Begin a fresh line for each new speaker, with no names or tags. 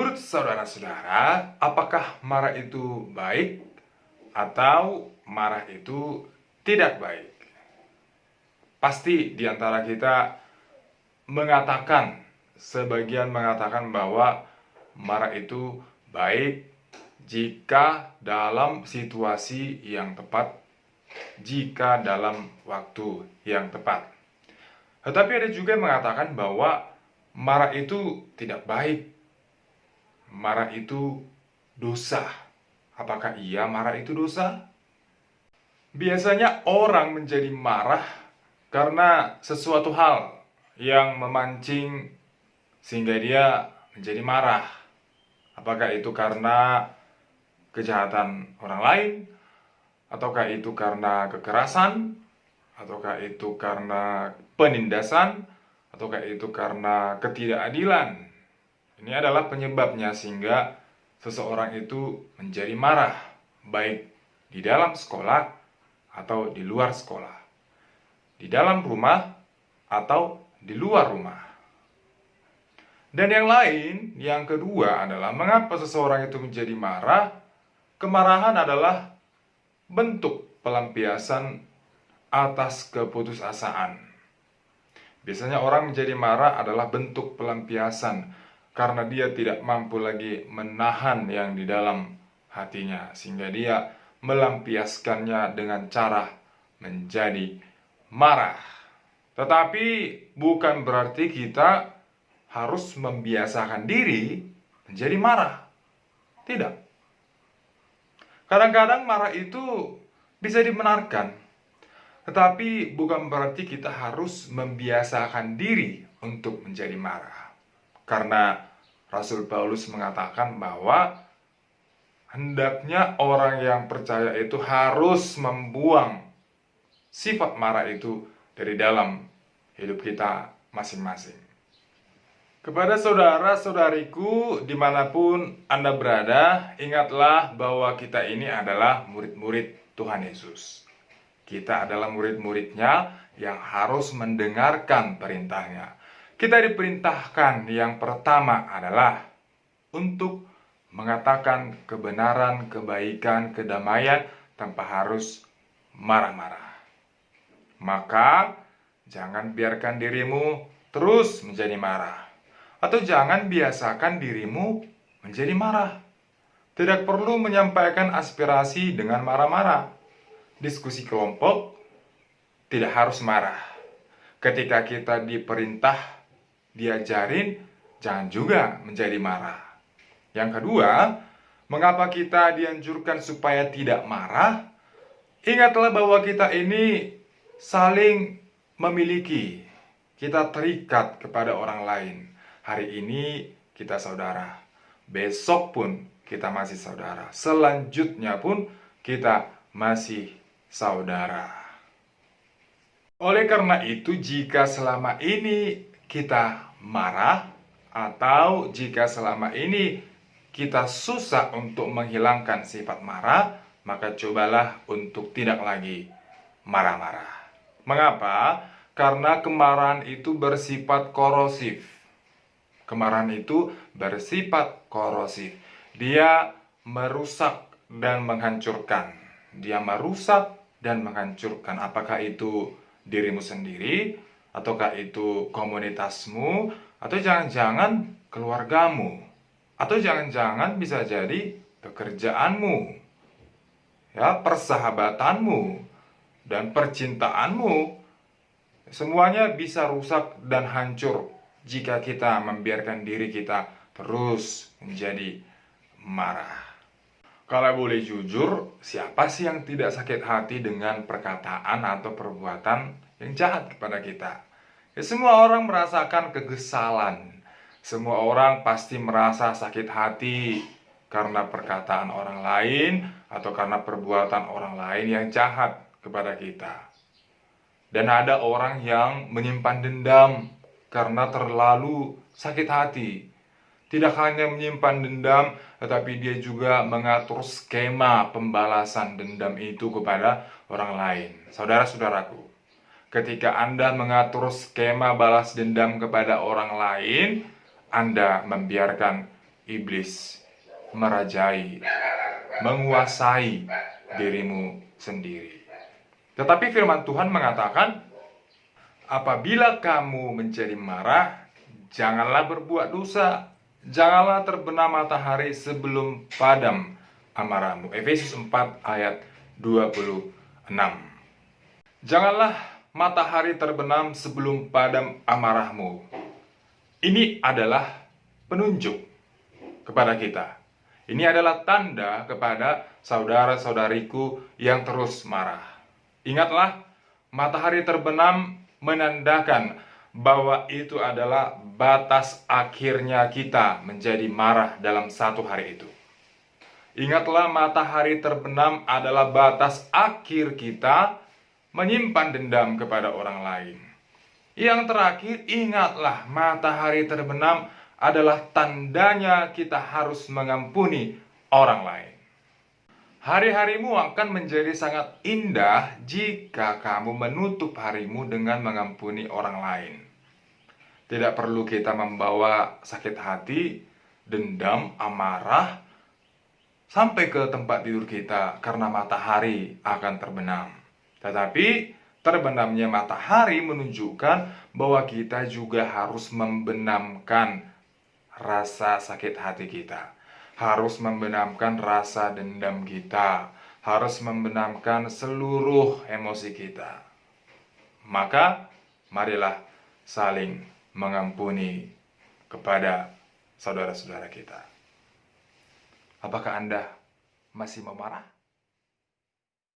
Menurut saudara-saudara, apakah marah itu baik atau marah itu tidak baik? Pasti di antara kita sebagian mengatakan bahwa marah itu baik jika dalam situasi yang tepat, jika dalam waktu yang tepat. Tetapi ada juga yang mengatakan bahwa marah itu tidak baik. Marah itu dosa. Apakah iya marah itu dosa? Biasanya orang menjadi marah karena sesuatu hal yang memancing sehingga dia menjadi marah. Apakah itu karena kejahatan orang lain? Ataukah itu karena kekerasan? Ataukah itu karena penindasan? Ataukah itu karena ketidakadilan? Ini adalah penyebabnya sehingga seseorang itu menjadi marah, baik di dalam sekolah atau di luar sekolah, di dalam rumah atau di luar rumah. Dan yang kedua adalah mengapa seseorang itu menjadi marah. Kemarahan adalah bentuk pelampiasan atas keputusasaan. Biasanya orang menjadi marah adalah bentuk pelampiasan karena dia tidak mampu lagi menahan yang di dalam hatinya, sehingga dia melampiaskannya dengan cara menjadi marah. Tetapi bukan berarti kita harus membiasakan diri menjadi marah. Tidak. Kadang-kadang marah itu bisa dibenarkan, tetapi bukan berarti kita harus membiasakan diri untuk menjadi marah. Karena Rasul Paulus mengatakan bahwa hendaknya orang yang percaya itu harus membuang sifat marah itu dari dalam hidup kita masing-masing. Kepada saudara-saudariku dimanapun Anda berada, ingatlah bahwa kita ini adalah murid-murid Tuhan Yesus. Kita adalah murid-muridnya yang harus mendengarkan perintahnya. Kita diperintahkan yang pertama adalah untuk mengatakan kebenaran, kebaikan, kedamaian tanpa harus marah-marah. Maka jangan biarkan dirimu terus menjadi marah. Atau jangan biasakan dirimu menjadi marah. Tidak perlu menyampaikan aspirasi dengan marah-marah. Diskusi kelompok tidak harus marah. Ketika kita diperintah, diajarin, jangan juga menjadi marah. Yang kedua, mengapa kita dianjurkan supaya tidak marah? Ingatlah bahwa kita ini saling memiliki. Kita terikat kepada orang lain. Hari ini kita saudara. Besok pun kita masih saudara. Selanjutnya pun kita masih saudara. Oleh karena itu, jika selama ini kita marah, atau jika selama ini kita susah untuk menghilangkan sifat marah, maka cobalah untuk tidak lagi marah-marah. Mengapa? Karena kemarahan itu bersifat korosif. Kemarahan itu bersifat korosif. Dia merusak dan menghancurkan. Dia merusak dan menghancurkan. Apakah itu dirimu sendiri, ataukah itu komunitasmu, atau jangan-jangan keluargamu, atau jangan-jangan bisa jadi pekerjaanmu, ya, persahabatanmu, dan percintaanmu. Semuanya bisa rusak dan hancur jika kita membiarkan diri kita terus menjadi marah. Kalau boleh jujur, siapa sih yang tidak sakit hati dengan perkataan atau perbuatan yang jahat kepada kita? Ya, semua orang merasakan kegesalan. Semua orang pasti merasa sakit hati karena perkataan orang lain atau karena perbuatan orang lain yang jahat kepada kita. Dan ada orang yang menyimpan dendam karena terlalu sakit hati. Tidak hanya menyimpan dendam, tetapi dia juga mengatur skema pembalasan dendam itu kepada orang lain. Saudara-saudaraku, ketika Anda mengatur skema balas dendam kepada orang lain, Anda membiarkan iblis merajai, menguasai dirimu sendiri. Tetapi firman Tuhan mengatakan, apabila kamu menjadi marah, janganlah berbuat dosa, janganlah terbenam matahari sebelum padam amarahmu. Efesus 4 ayat 26. Janganlah matahari terbenam sebelum padam amarahmu. Ini adalah penunjuk kepada kita. Ini adalah tanda kepada saudara-saudariku yang terus marah. Ingatlah, matahari terbenam menandakan bahwa itu adalah batas akhirnya kita menjadi marah dalam satu hari itu. Ingatlah, matahari terbenam adalah batas akhir kita menyimpan dendam kepada orang lain. Yang terakhir, ingatlah, matahari terbenam adalah tandanya kita harus mengampuni orang lain. Hari-harimu akan menjadi sangat indah jika kamu menutup harimu dengan mengampuni orang lain. Tidak perlu kita membawa sakit hati, dendam, amarah sampai ke tempat tidur kita karena matahari akan terbenam. Tetapi terbenamnya matahari menunjukkan bahwa kita juga harus membenamkan rasa sakit hati kita, harus membenamkan rasa dendam kita, harus membenamkan seluruh emosi kita. Maka marilah saling mengampuni kepada saudara-saudara kita. Apakah Anda masih mau marah?